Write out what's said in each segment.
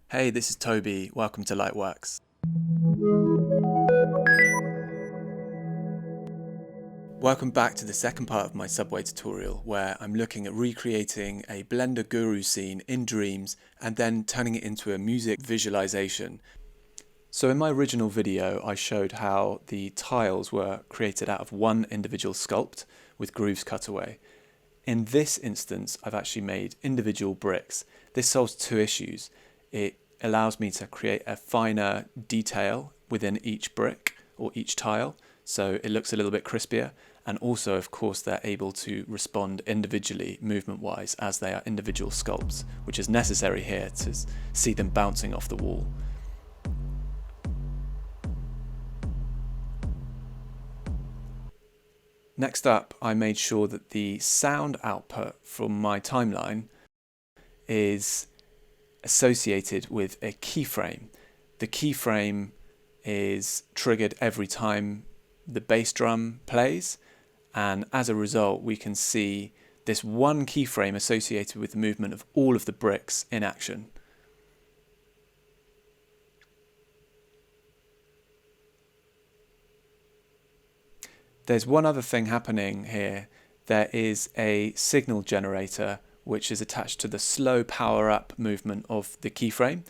Hey, this is Toby. Welcome to Lightworks. Welcome back to the second part of my Subway tutorial, where I'm looking at recreating a Blender Guru scene in Dreams and then turning it into a music visualization. So in my original video I showed how the tiles were created out of one individual sculpt with grooves cut away. In this instance I've actually made individual bricks. This solves two issues. It allows me to create a finer detail within each brick or each tile, so it looks a little bit crispier, and also of course they're able to respond individually movement wise as they are individual sculpts, which is necessary here to see them bouncing off the wall. Next up, I made sure that the sound output from my timeline is associated with a keyframe. The keyframe is triggered every time the bass drum plays, and as a result we can see this one keyframe associated with the movement of all of the bricks in action. There's one other thing happening here. There is a signal generator which is attached to the slow power up movement of the keyframe,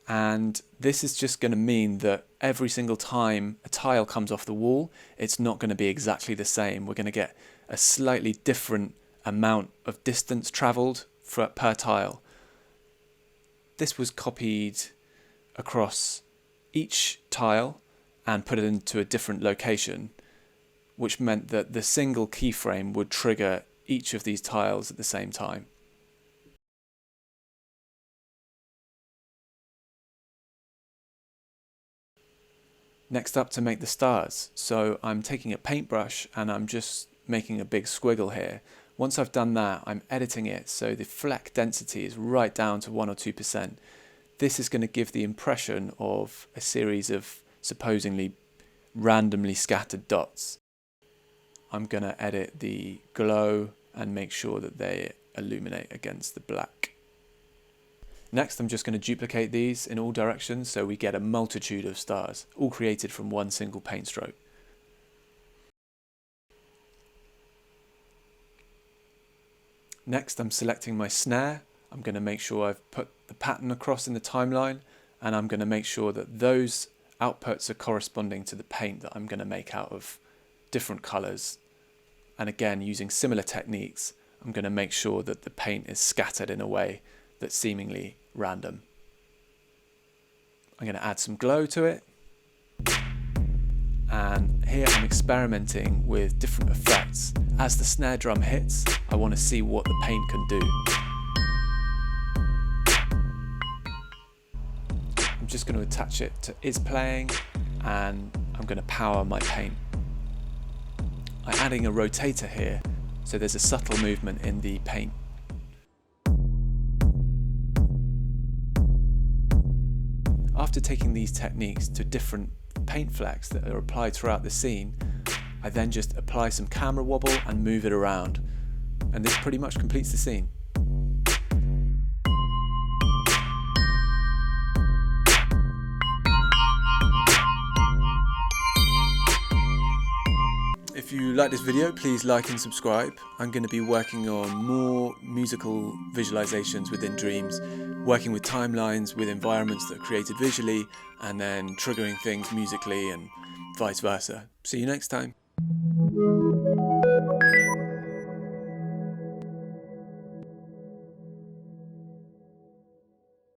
and this is just going to mean that every single time a tile comes off the wall it's not going to be exactly the same. We're going to get a slightly different amount of distance travelled per tile. This was copied across each tile and put it into a different location, which meant that the single keyframe would trigger each of these tiles at the same time. Next up, to make the stars. So I'm taking a paintbrush and I'm just making a big squiggle here. Once I've done that, I'm editing it so the fleck density is right down to 1 or 2%. This is going to give the impression of a series of supposedly randomly scattered dots. I'm going to edit the glow and make sure that they illuminate against the black. Next, I'm just going to duplicate these in all directions so we get a multitude of stars, all created from one single paint stroke. Next, I'm selecting my snare. I'm going to make sure I've put the pattern across in the timeline, and I'm going to make sure that those outputs are corresponding to the paint that I'm going to make out of different colours. And again, using similar techniques, I'm going to make sure that the paint is scattered in a way that's seemingly random. I'm going to add some glow to it, and here I'm experimenting with different effects. As the snare drum hits, I want to see what the paint can do. I'm just going to attach it to is playing, and I'm going to power my paint. I'm adding a rotator here, so there's a subtle movement in the paint. After taking these techniques to different paint flecks that are applied throughout the scene, I then just apply some camera wobble and move it around, and this pretty much completes the scene. If you like this video, please like and subscribe. I'm going to be working on more musical visualizations within Dreams, working with timelines with environments that are created visually, and then triggering things musically and vice versa. See you next time.